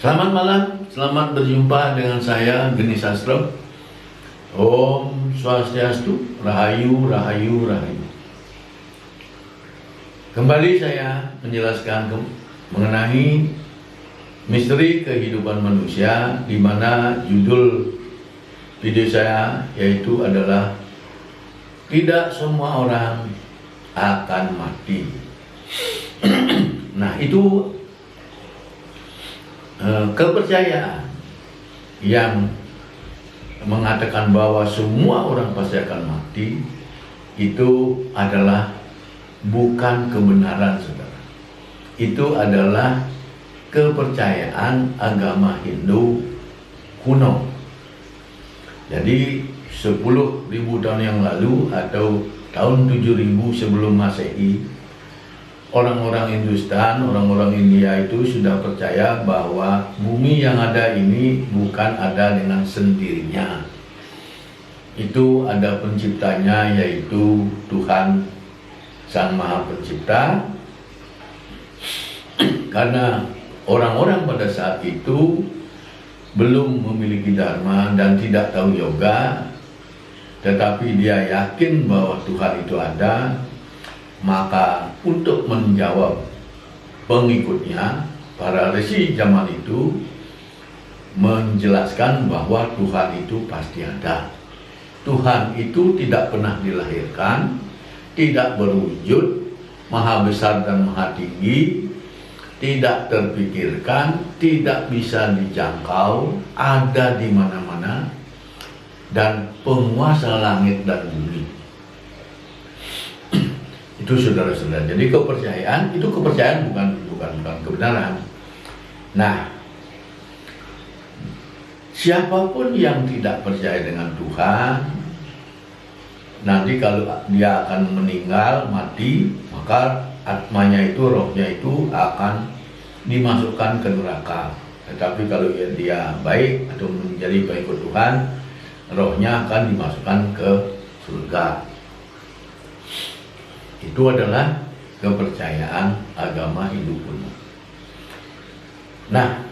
Selamat malam, selamat berjumpa dengan saya Geni Sastro. Om Swastiastu, Rahayu, Rahayu, Rahayu. Kembali saya menjelaskan mengenai misteri kehidupan manusia, di mana judul video saya yaitu adalah tidak semua orang akan mati. Nah, itu kepercayaan yang mengatakan bahwa semua orang pasti akan mati itu adalah bukan kebenaran, saudara. Itu adalah kepercayaan agama Hindu kuno. Jadi 10.000 tahun yang lalu atau tahun 7.000 sebelum Masehi, orang-orang Hindustan, orang-orang India itu sudah percaya bahwa bumi yang ada ini bukan ada dengan sendirinya. Itu ada penciptanya, yaitu Tuhan Sang Maha Pencipta. Karena orang-orang pada saat itu belum memiliki dharma dan tidak tahu yoga, tetapi dia yakin bahwa Tuhan itu ada. Maka untuk menjawab pengikutnya, para resi zaman itu menjelaskan bahwa Tuhan itu pasti ada. Tuhan itu tidak pernah dilahirkan, tidak berwujud, maha besar dan maha tinggi, tidak terpikirkan, tidak bisa dijangkau, ada di mana-mana, dan penguasa langit dan bumi. Itu saudara-saudara. Jadi kepercayaan itu kepercayaan, bukan kebenaran. Nah, siapapun yang tidak percaya dengan Tuhan, nanti kalau dia akan meninggal, mati, maka atmanya itu, rohnya itu akan dimasukkan ke neraka. Tetapi kalau dia baik atau menjadi pengikut Tuhan, rohnya akan dimasukkan ke surga. Itu adalah kepercayaan agama Hindu kuno. Nah,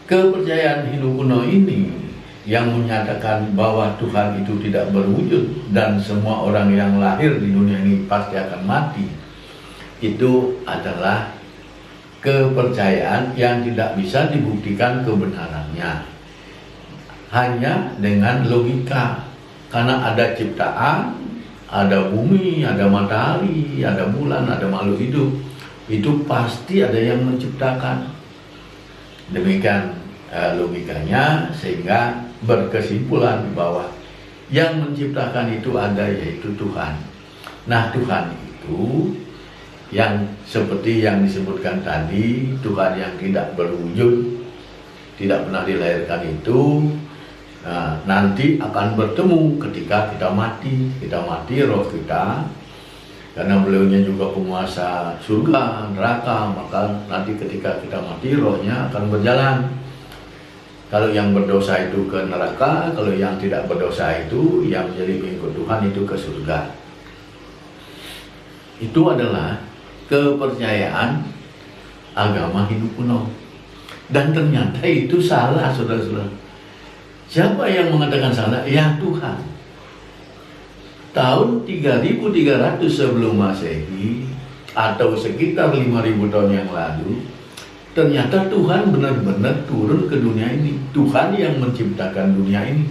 kepercayaan Hindu kuno ini yang menyatakan bahwa Tuhan itu tidak berwujud dan semua orang yang lahir di dunia ini pasti akan mati, itu adalah kepercayaan yang tidak bisa dibuktikan kebenarannya hanya dengan logika. Karena ada ciptaan, ada bumi, ada matahari, ada bulan, ada makhluk hidup, itu pasti ada yang menciptakan. Demikian logikanya, sehingga berkesimpulan bahwa yang menciptakan itu ada, yaitu Tuhan. Nah, Tuhan itu yang seperti yang disebutkan tadi, Tuhan yang tidak berwujud, tidak pernah dilahirkan itu, nanti akan bertemu ketika kita mati. Kita mati, roh kita, karena beliaunya juga penguasa surga, neraka, maka nanti ketika kita mati, rohnya akan berjalan. Kalau yang berdosa itu ke neraka, kalau yang tidak berdosa itu, yang menjadi pengikut Tuhan itu ke surga. Itu adalah kepercayaan agama Hindu kuno. Dan ternyata itu salah, saudara-saudara. Siapa yang mengatakan salah? Ya, Tuhan. Tahun 3.300 sebelum Masehi atau sekitar 5.000 tahun yang lalu, ternyata Tuhan benar-benar turun ke dunia ini. Tuhan yang menciptakan dunia ini,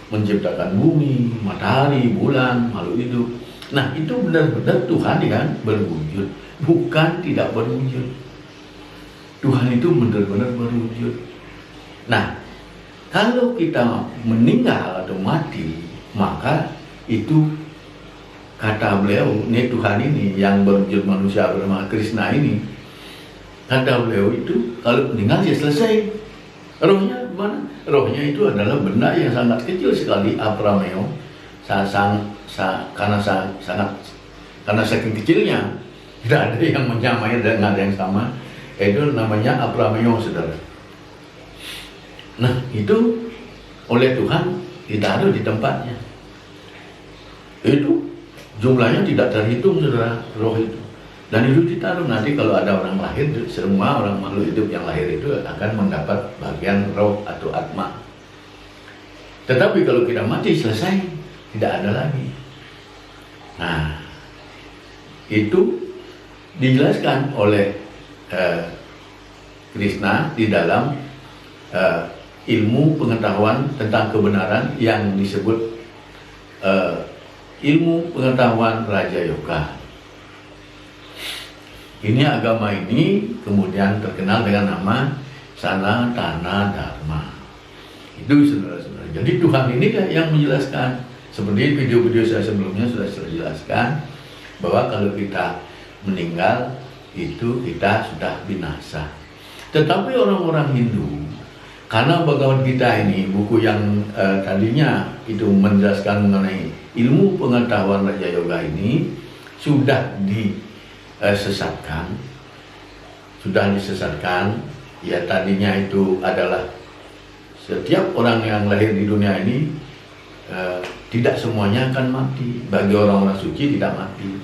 menciptakan bumi, matahari, bulan, makhluk hidup. Nah, itu benar-benar Tuhan yang berwujud, bukan tidak berwujud. Tuhan itu benar-benar berwujud. Nah, kalau kita meninggal atau mati, maka itu kata beliau, ini Tuhan ini yang berwujud manusia bernama Krishna ini, kata beliau itu kalau meninggal ya selesai. Rohnya mana? Rohnya itu adalah benda yang sangat kecil sekali, aprameo. Karena saking kecilnya tidak ada yang menyamai dengan yang sama. Itu namanya aprameo, saudara. Nah, itu oleh Tuhan ditaruh di tempatnya. Itu jumlahnya tidak terhitung, saudara, roh itu. Dan itu ditaruh nanti kalau ada orang lahir, semua orang makhluk hidup yang lahir itu akan mendapat bagian roh atau atma. Tetapi kalau kita mati selesai, tidak ada lagi. Nah, itu dijelaskan oleh Krishna di dalam ilmu pengetahuan tentang kebenaran yang disebut ilmu pengetahuan Raja Yoga. Ini agama ini kemudian terkenal dengan nama Sanatana Dharma. Itu saudara-saudara. Jadi Tuhan ini yang menjelaskan. Seperti video-video saya sebelumnya sudah saya jelaskan bahwa kalau kita meninggal itu kita sudah binasa. Tetapi orang-orang Hindu, karena Bhagavad Gita ini buku yang tadinya itu menjelaskan mengenai ilmu pengetahuan Raja Yoga ini sudah disesatkan, ya tadinya itu adalah setiap orang yang lahir di dunia ini tidak semuanya akan mati. Bagi orang-orang suci tidak mati,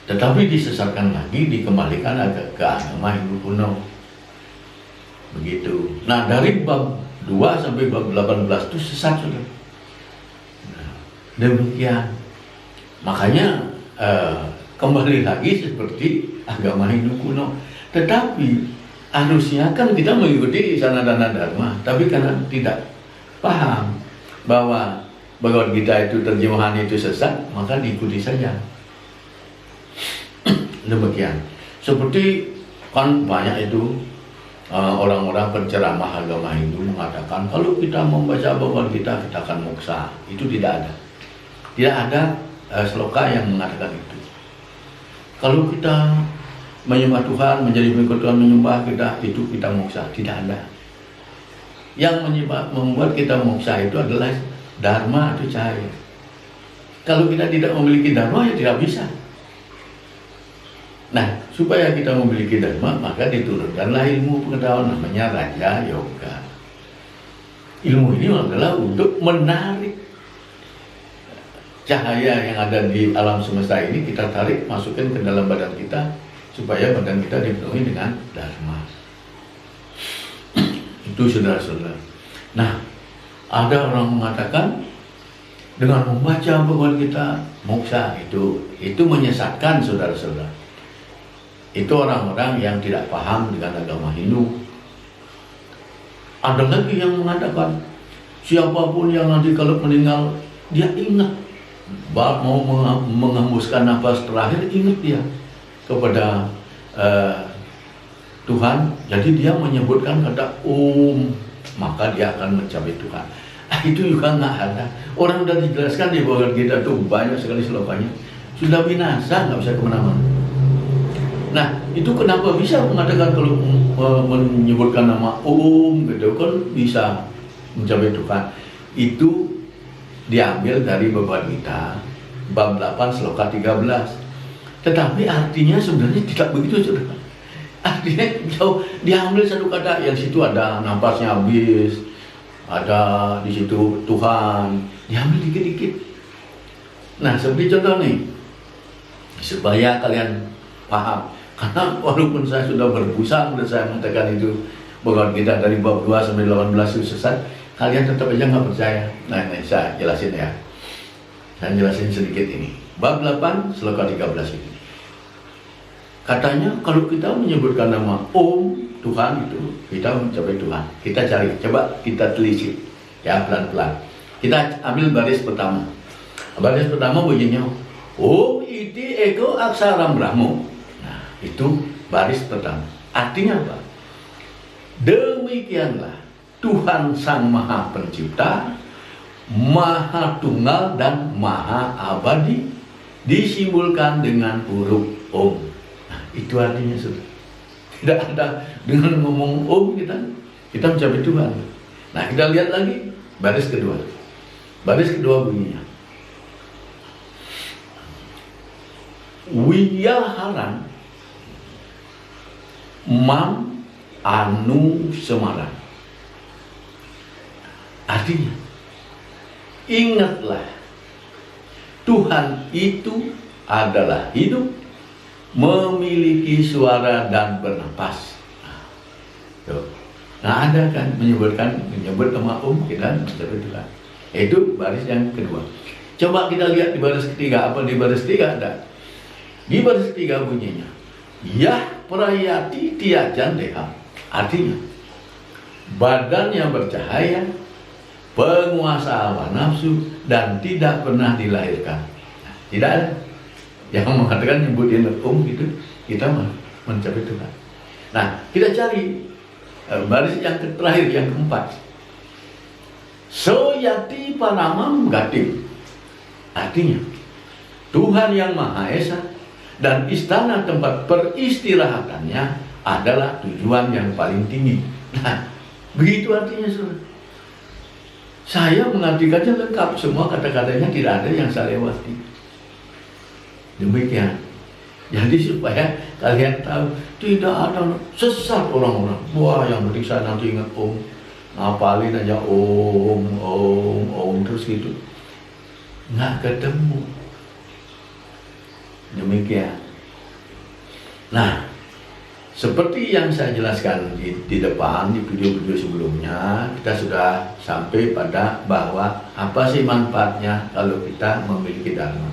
tetapi disesatkan lagi, dikembalikan ke agama Hindu kuno. Begitu. Nah, dari bab 2 sampai bab 18 itu sesat sudah. Nah, demikian. Makanya kembali lagi seperti agama Hindu kuno. Tetapi harusnya kan kita mengikuti Sanatana Dharma, tapi karena tidak paham bahwa Bhagavad Gita itu terjemahan itu sesat, maka diikuti saja. Demikian. Seperti kan banyak itu orang-orang penceramah agama Hindu mengatakan kalau kita membaca Bhagavad Gita kita akan moksa. Itu tidak ada. Tidak ada sloka yang mengatakan itu. Kalau kita menyembah Tuhan, menjadi pengikut Tuhan, menyembah itu kita moksa. Tidak ada. Yang membuat kita moksa itu adalah Dharma atau cahaya. Kalau kita tidak memiliki Dharma, ya tidak bisa. Nah, supaya kita memiliki Dharma, maka diturunkanlah ilmu pengetahuan namanya Raja Yoga. Ilmu ini adalah untuk menarik cahaya yang ada di alam semesta ini, kita tarik, masukkan ke dalam badan kita, supaya badan kita dipenuhi dengan Dharma. Itu saudara-saudara. Nah, ada orang mengatakan dengan membaca Bhagavad Gita moksa, itu menyesatkan saudara-saudara. Itu orang-orang yang tidak paham dengan agama Hindu. Ada lagi yang mengatakan siapapun yang nanti kalau meninggal dia ingat mau menghembuskan nafas terakhir, ingat dia kepada Tuhan. Jadi dia menyebutkan kata maka dia akan mencapai Tuhan. Itu juga nggak ada. Orang sudah dijelaskan di Bhagavad Gita itu banyak sekali selokanya. Sudah binasa, nggak bisa kemana-mana. Nah, itu kenapa bisa mengatakan kalau menyebutkan nama gitu kan bisa mencapai Tuhan. Itu diambil dari Bhagavad Gita bab 8 sloka 13. Tetapi artinya sebenarnya tidak begitu, saudara. Artinya jauh, diambil satu kata yang situ ada napasnya habis, ada di situ Tuhan, diambil dikit-dikit. Nah, seperti contoh nih, supaya kalian paham. Karena walaupun saya sudah berbusa, sudah saya mengatakan itu Bhagavad Gita dari bab 2 sampai 18 itu sesat, kalian tetap aja nggak percaya. Nah, ini saya jelasin ya. Saya jelasin sedikit ini. Bab 8 sloka 13 ini. Katanya kalau kita menyebutkan nama Tuhan itu, kita mencapai Tuhan. Kita cari, coba kita telisik ya pelan-pelan. Kita ambil baris pertama. Baris pertama bunyinya iti eko aksara Brahmo. Itu baris pertama. Artinya apa? Demikianlah Tuhan Sang Maha Pencipta, Maha Tunggal dan Maha Abadi, disimbolkan dengan huruf Om. Nah, itu artinya sudah. Tidak ada dengan ngomong Om kita mencapai Tuhan. Nah, kita lihat lagi baris kedua. Baris kedua bunyinya Wiyaharan Mam Anu Semaran. Artinya, ingatlah Tuhan itu adalah hidup memiliki suara dan bernapas. Nah, ada kan menyebut nama kita mencapai Tuhan. Itu baris yang kedua. Coba kita lihat di baris ketiga. Apa di baris ketiga? Ada. Di baris ketiga bunyinya, Yah prayati tiajan deha. Artinya, badan yang bercahaya, penguasa hawa nafsu, dan tidak pernah dilahirkan. Nah, tidak ada yang mengatakan nyebutin gitu, kita mencapai Tuhan. Nah, kita cari baris yang terakhir, yang keempat. Soyati paramam gatim. Artinya, Tuhan yang Maha Esa dan istana tempat peristirahatannya adalah tujuan yang paling tinggi. Nah, begitu artinya, saudara. Saya mengartikannya lengkap, semua kata-katanya tidak ada yang saya lewati. Demikian. Jadi supaya kalian tahu, tidak ada sesat orang-orang. Wah, yang penting saya nanti ingat ngapalin aja terus gitu. Nggak ketemu. Demikian. Nah, seperti yang saya jelaskan di depan, di video-video sebelumnya, kita sudah sampai pada bahwa apa sih manfaatnya kalau kita memiliki dharma.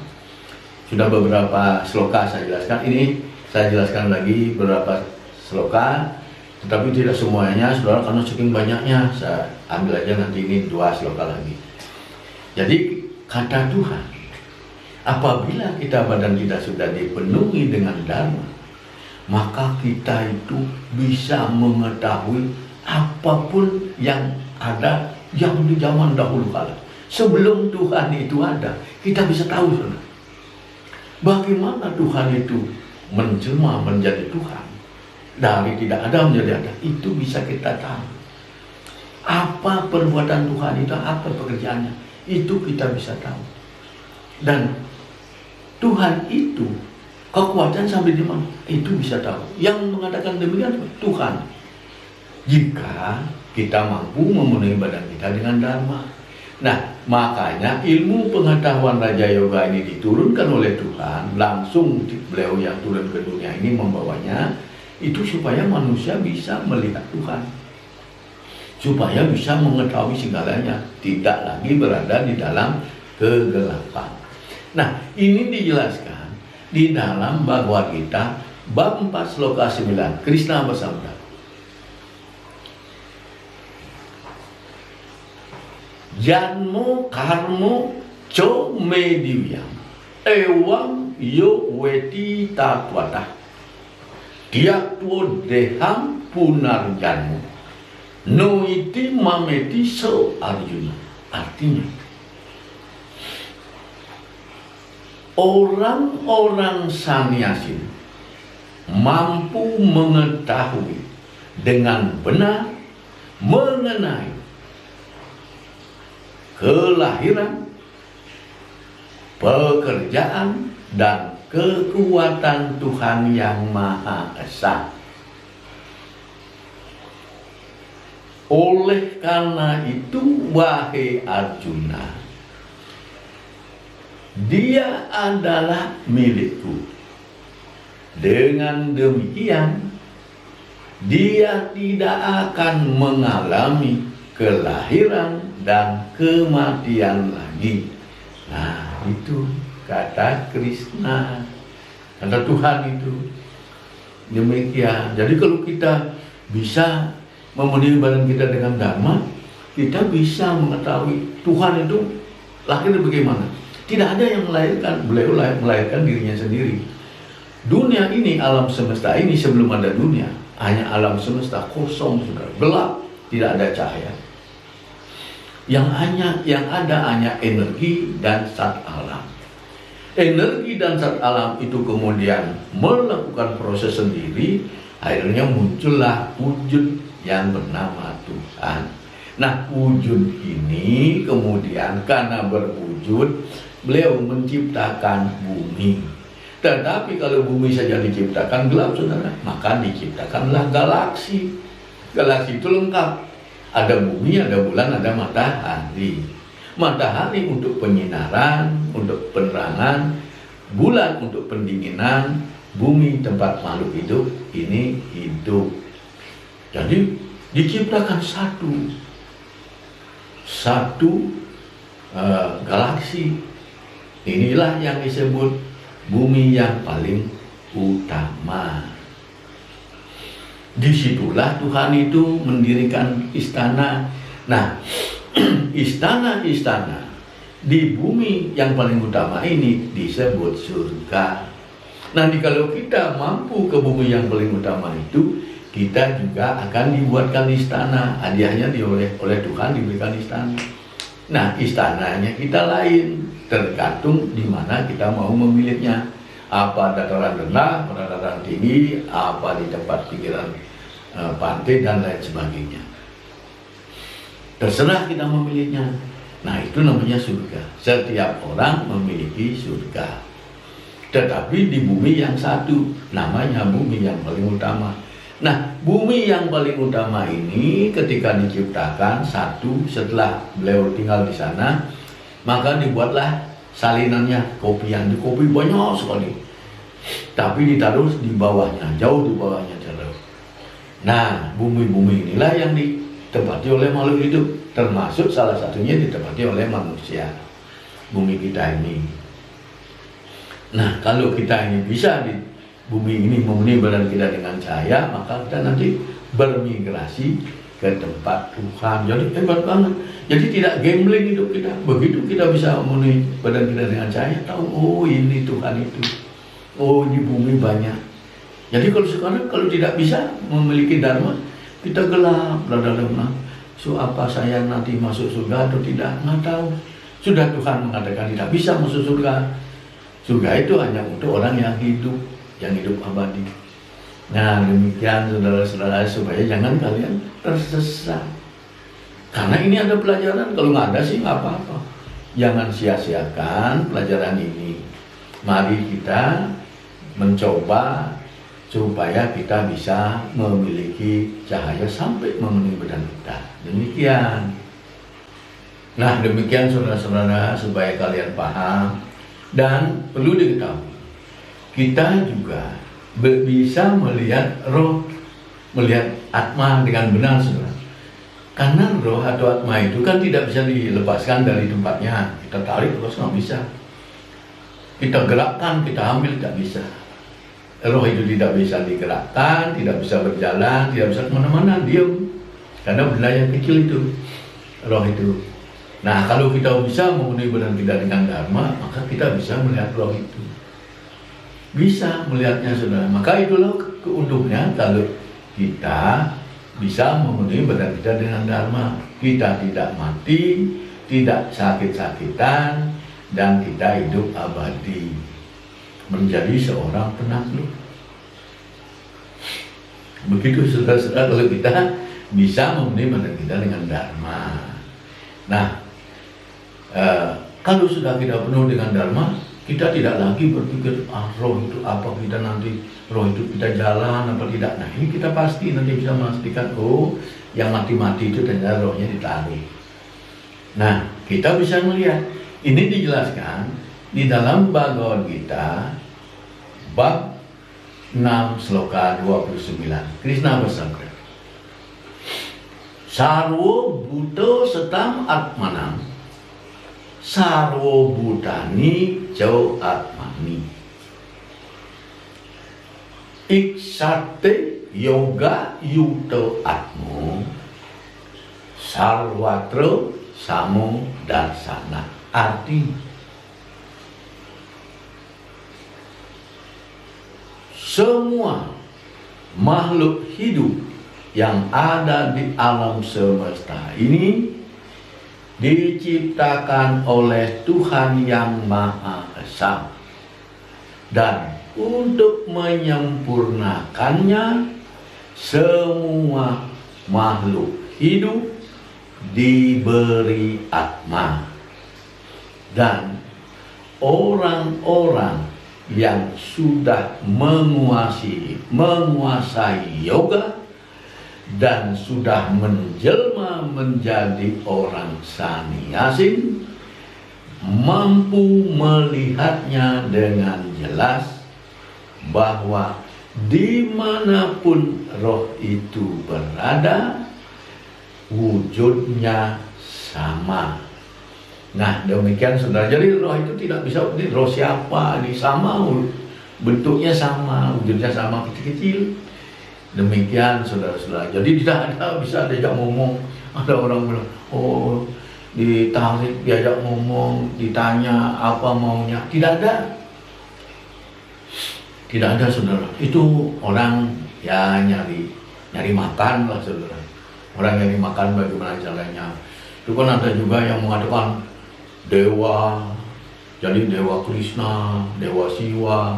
Sudah beberapa sloka saya jelaskan. Ini saya jelaskan lagi beberapa sloka, tetapi tidak semuanya, saudara, karena saking banyaknya. Saya ambil aja nanti ini 2 sloka lagi. Jadi kata Tuhan, apabila badan kita sudah dipenuhi dengan dharma, maka kita itu bisa mengetahui apapun yang ada yang di zaman dahulu kala. Sebelum Tuhan itu ada, kita bisa tahu, saudara. Bagaimana Tuhan itu menjelma menjadi Tuhan, dari tidak ada menjadi ada, itu bisa kita tahu. Apa perbuatan Tuhan itu, apa pekerjaannya, itu kita bisa tahu. Dan Tuhan itu kekuatan sampai di mana, itu bisa tahu. Yang mengatakan demikian Tuhan, jika kita mampu memenuhi badan kita dengan dharma. Nah, makanya ilmu pengetahuan Raja Yoga ini diturunkan oleh Tuhan, langsung beliau yang turun ke dunia ini membawanya, itu supaya manusia bisa melihat Tuhan, supaya bisa mengetahui segalanya, tidak lagi berada di dalam kegelapan. Nah, ini dijelaskan di dalam Bhagavad Gita bab 4 sloka 9. Krishna bersabda, Janmo karmo co medivyam ewam yo weti tatwata diakwo deham punarjanmo no iti mameti so Arjuna. Artinya, orang-orang sannyasi mampu mengetahui dengan benar mengenai kelahiran, pekerjaan, dan kekuatan Tuhan yang Maha Esa. Oleh karena itu, wahai Arjuna, dia adalah milikku. Dengan demikian, dia tidak akan mengalami kelahiran dan kematian lagi. Nah, itu kata Krishna, kata Tuhan itu. Demikian. Jadi kalau kita bisa memenuhi badan kita dengan dharma, kita bisa mengetahui Tuhan itu lahir bagaimana. Tidak ada yang melahirkan, beliau melahirkan dirinya sendiri. Dunia ini, alam semesta ini sebelum ada dunia, hanya alam semesta kosong, saudara, gelap, tidak ada cahaya. Yang ada hanya energi dan zat alam. Energi dan zat alam itu kemudian melakukan proses sendiri, akhirnya muncullah wujud yang bernama Tuhan. Nah, wujud ini kemudian karena berwujud, beliau menciptakan bumi. Tetapi kalau bumi saja diciptakan gelap, saudara, maka diciptakanlah galaksi. Galaksi itu lengkap. Ada bumi, ada bulan, ada matahari. Matahari untuk penyinaran, untuk penerangan, bulan untuk pendinginan, bumi tempat makhluk hidup ini hidup. Jadi diciptakan satu galaksi. Inilah yang disebut bumi yang paling utama. Disitulah Tuhan itu mendirikan istana. Nah, istana-istana di bumi yang paling utama ini disebut surga. Nanti kalau kita mampu ke bumi yang paling utama itu, kita juga akan dibuatkan istana. Hadiahnya oleh Tuhan diberikan istana. Nah, istananya kita lain, tergantung di mana kita mau memilihnya. Apa dataran rendah, pada dataran tinggi, apa di tempat pinggiran pantai dan lain sebagainya. Terserah kita memilihnya. Nah, itu namanya surga. Setiap orang memiliki surga. Tetapi di bumi yang satu, namanya bumi yang paling utama. Nah, bumi yang paling utama ini ketika diciptakan satu, setelah beliau tinggal di sana, maka dibuatlah salinannya, kopian. Di kopi banyak sekali, tapi ditaruh di bawahnya, jauh di bawahnya terus. Nah, bumi-bumi inilah yang ditempati oleh makhluk hidup, termasuk salah satunya ditempati oleh manusia, bumi kita ini. Nah, kalau kita ini bisa di bumi ini memenuhi badan kita dengan cahaya, maka kita nanti bermigrasi ke tempat Tuhan. Jadi hebat banget. Jadi tidak gambling hidup kita. Begitu kita bisa memenuhi badan kita dengan cahaya, tahu, oh ini Tuhan itu. Oh, di bumi banyak. Jadi kalau sekarang kalau tidak bisa memiliki dharma, kita gelap, dalam. So apa saya nanti masuk surga atau tidak? Nggak tahu. Sudah Tuhan mengatakan tidak bisa masuk surga. Surga itu hanya untuk orang yang hidup abadi. Nah, demikian saudara-saudara, supaya jangan kalian tersesat. Karena ini ada pelajaran, kalau nggak ada sih nggak apa-apa. Jangan sia-siakan pelajaran ini. Mari kita mencoba supaya kita bisa memiliki cahaya sampai memenuhi badan kita. Demikian. Nah, demikian saudara-saudara, supaya kalian paham. Dan perlu diketahui, kita juga bisa melihat roh, melihat atma dengan benar, saudara. Karena roh atau atma itu kan tidak bisa dilepaskan dari tempatnya. Kita tarik terus nggak bisa. Kita gerakkan, kita ambil, tidak bisa. Roh itu tidak bisa digerakkan, tidak bisa berjalan, tidak bisa kemana-mana, diam. Karena benda yang kecil itu, roh itu. Nah, kalau kita bisa memenuhi badan kita dengan dharma, maka kita bisa melihat roh itu. Bisa melihatnya, saudara. Maka itulah keuntungnya kalau kita bisa memenuhi badan kita dengan dharma. Kita tidak mati, tidak sakit-sakitan, dan kita hidup abadi. Menjadi seorang penakluk. Begitu, saudara-saudara, kalau kita bisa memenuhi badan kita dengan dharma. Nah, kalau sudah kita penuh dengan dharma, kita tidak lagi berpikir, roh itu apa, kita nanti roh itu kita jalan apa tidak. Nah, ini kita pasti nanti bisa memastikan, oh, yang mati-mati itu ternyata rohnya ditarik. Nah, kita bisa melihat, ini dijelaskan di dalam Bhagavad Gita bab 6 sloka 29. Krishna bersabda, Sarwo Bhuto Satam Atmanam Sarwo Bhutani Jau Atmani Iksate Yoga Yuto Atmo Sarwatro Samo Darsana. Arti semua makhluk hidup yang ada di alam semesta ini diciptakan oleh Tuhan yang Maha Esa, dan untuk menyempurnakannya semua makhluk hidup diberi atma, dan orang-orang yang sudah menguasai yoga dan sudah menjelma menjadi orang sannyasi mampu melihatnya dengan jelas bahwa dimanapun roh itu berada, wujudnya sama. Nah, demikian saudara. Jadi roh itu tidak bisa, ini roh siapa, ini sama, bentuknya sama, wujudnya sama, kecil-kecil. Demikian saudara-saudara. Jadi tidak ada bisa diajak ngomong. Ada orang bilang, oh ditarik, diajak ngomong, ditanya apa maunya. Tidak ada. Tidak ada saudara. Itu orang ya nyari makan lah saudara. Orang nyari makan bagaimana caranya. Itu kan ada juga yang mengatakan dewa, jadi dewa Krishna, dewa Siwa,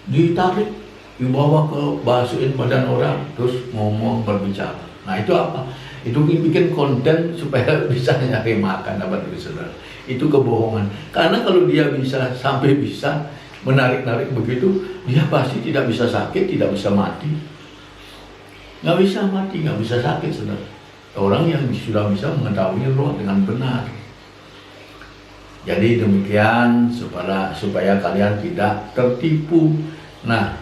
ditarik, dibawa ke basuhin badan orang, terus ngomong berbicara. Nah itu apa? Itu bikin konten supaya bisa nyari makan, dapat duit saudara. Itu kebohongan. Karena kalau dia bisa sampai bisa menarik-narik begitu, dia pasti tidak bisa sakit, tidak bisa mati. Nggak bisa mati, nggak bisa sakit saudara. Orang yang sudah bisa mengetahui roh dengan benar. Jadi demikian supaya kalian tidak tertipu. Nah,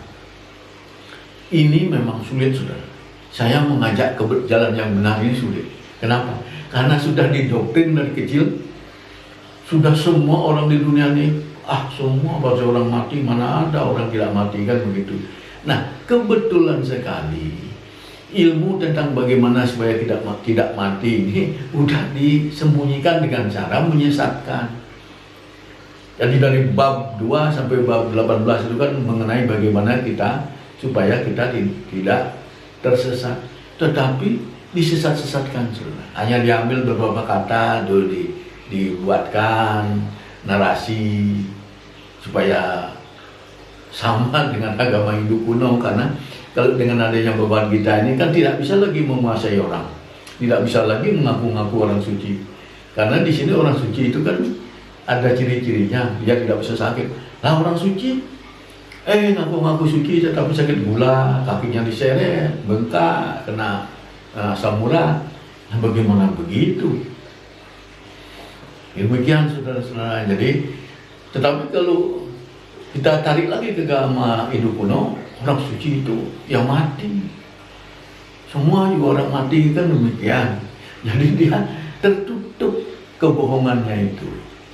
ini memang sulit saudara. Saya mengajak ke jalan yang benar ini sulit. Kenapa? Karena sudah didoktrin dari kecil. Sudah semua orang di dunia ini, semua bahasa orang mati, mana ada orang tidak mati, kan begitu. Nah, kebetulan sekali ilmu tentang bagaimana supaya tidak mati ini udah disembunyikan dengan cara menyesatkan. Jadi dari bab 2 sampai bab 18 itu kan mengenai bagaimana supaya kita tidak tersesat. Tetapi disesat-sesatkan saudara. Hanya diambil beberapa kata, dibuatkan narasi supaya sama dengan agama Hindu kuno. Karena kalau dengan adanya Bhagavad Gita ini kan tidak bisa lagi menguasai orang, tidak bisa lagi mengaku-ngaku orang suci. Karena di sini orang suci itu kan ada ciri-cirinya, dia tidak bisa sakit. Nah orang suci, ngaku-ngaku suci tetapi sakit gula, kakinya diseret, bengkak, kena asam urat. Nah bagaimana begitu? Demikian saudara-saudara. Jadi, tetapi kalau kita tarik lagi ke agama Hindu kuno, orang suci itu yang mati. Semua juga orang mati kan demikian. Jadi dia tertutup kebohongannya itu.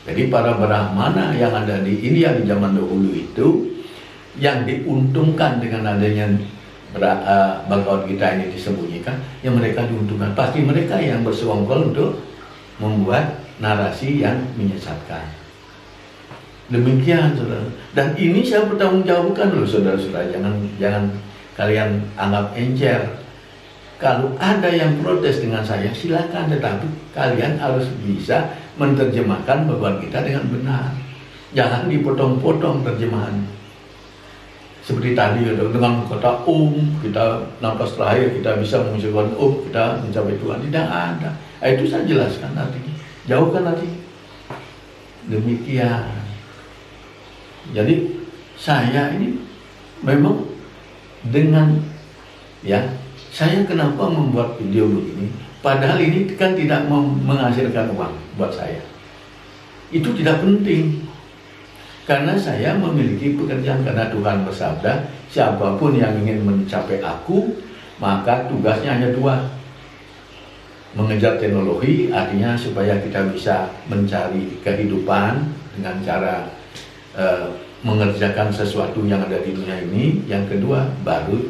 Jadi para Brahmana yang ada di India di zaman dahulu itu, yang diuntungkan dengan adanya Bhagavad Gita ini disembunyikan, yang mereka diuntungkan. Pasti mereka yang bersekongkol untuk membuat narasi yang menyesatkan. Demikian saudara. Dan ini saya bertanggungjawabkan loh saudara-saudara. Jangan kalian anggap encer. Kalau ada yang protes dengan saya, silakan, tetapi kalian harus bisa menerjemahkan Bhagavad Gita dengan benar. Jangan dipotong-potong terjemahan. Seperti tadi dengan kata kita nafas terakhir kita bisa mengucapkan kita mencapai Tuhan. Tidak ada. Itu saya jelaskan nanti. Jauhkan nanti. Demikian. Jadi saya ini memang dengan saya kenapa membuat video begini, padahal ini kan tidak menghasilkan uang buat saya. Itu tidak penting. Karena saya memiliki pekerjaan, karena Tuhan bersabda, siapapun yang ingin mencapai aku, maka tugasnya hanya 2. Mengejar teknologi, artinya supaya kita bisa mencari kehidupan dengan cara mengerjakan sesuatu yang ada di dunia ini. Yang kedua, baru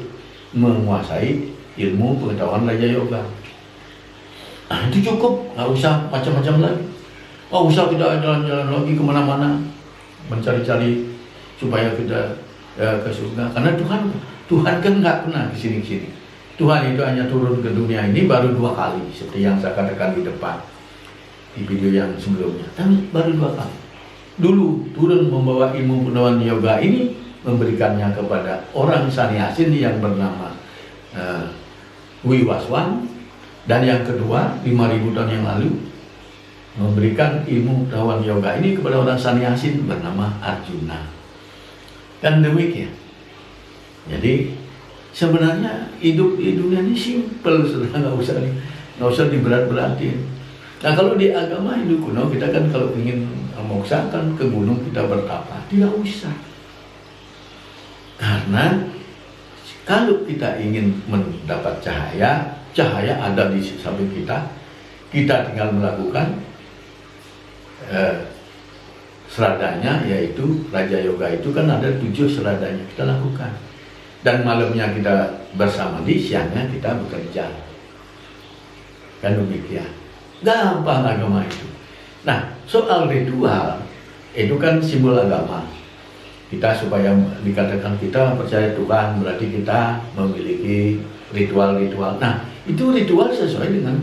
menguasai ilmu pengetahuan Raja Yoga. Nah, itu cukup, nggak usah macam-macam lagi. Nggak usah kita jalan-jalan lagi kemana-mana mencari-cari supaya kita ke surga. Karena Tuhan kan nggak pernah kesini-sini. Tuhan itu hanya turun ke dunia ini baru 2 kali, seperti yang saya katakan di depan di video yang sebelumnya. Tapi baru 2 kali. Dulu turun membawa ilmu pengetahuan yoga ini, memberikannya kepada orang sannyasin yang bernama Wiwaswan, dan yang kedua 5.000 tahun yang lalu memberikan ilmu pengetahuan yoga ini kepada orang sannyasin bernama Arjuna. Kan demikian. Jadi sebenarnya hidup di dunia ini simpel, saudara, nggak usah diberat-beratin. Nah kalau di agama Hindu kuno kita kan kalau ingin moksa kan ke gunung kita bertapa, tidak usah. Karena kalau kita ingin mendapat cahaya, cahaya ada di samping kita, kita tinggal melakukan seradanya, yaitu Raja Yoga itu kan ada 7 seradanya kita lakukan. Dan malamnya kita bersama, di siangnya kita bekerja. Kan demikian. Gampang agama itu. Nah, soal ritual itu kan simbol agama. Kita supaya dikatakan kita percaya Tuhan, berarti kita memiliki ritual-ritual. Nah, itu ritual sesuai dengan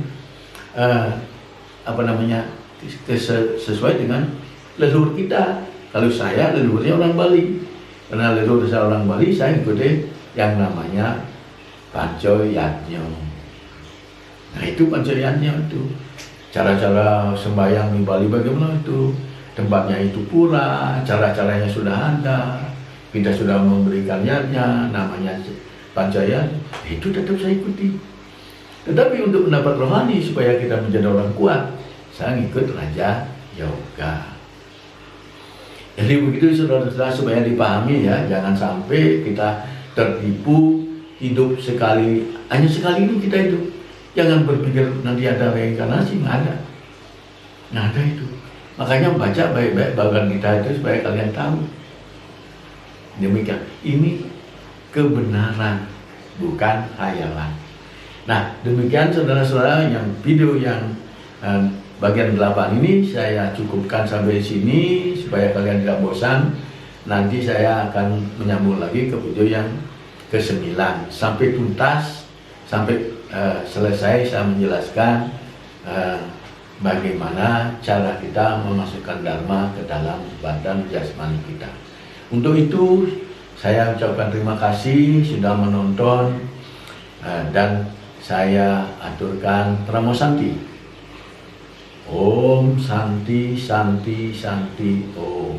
sesuai dengan leluhur kita. Kalau saya leluhurnya orang Bali, karena leluhur saya orang Bali, saya ikuti yang namanya Pancoyatnyo. Nah, itu Pancoyatnyo itu cara-cara sembahyang di Bali bagaimana itu, tempatnya itu pura, cara-caranya sudah ada, kita sudah memberikan yatnya, namanya Pancoyat, itu tetap saya ikuti. Tetapi untuk mendapat rohani supaya kita menjadi orang kuat, saya ngikut Raja Yoga. Jadi begitu saudara-saudara, supaya dipahami ya, jangan sampai kita tertipu hidup sekali, hanya sekali ini kita hidup. Jangan berpikir nanti ada reinkarnasi, nggak ada. Nggak ada itu. Makanya baca baik-baik bagian kita itu supaya kalian tahu. Demikian, ini kebenaran, bukan hayalan. Nah, demikian saudara-saudara, yang video yang bagian 8 ini saya cukupkan sampai sini supaya kalian tidak bosan. Nanti saya akan menyambung lagi ke video yang ke-9 sampai tuntas, sampai selesai saya menjelaskan bagaimana cara kita memasukkan dharma ke dalam badan jasmani kita. Untuk itu saya ucapkan terima kasih sudah menonton, dan saya aturkan Pramo Santi. Om Santi Santi Santi Om.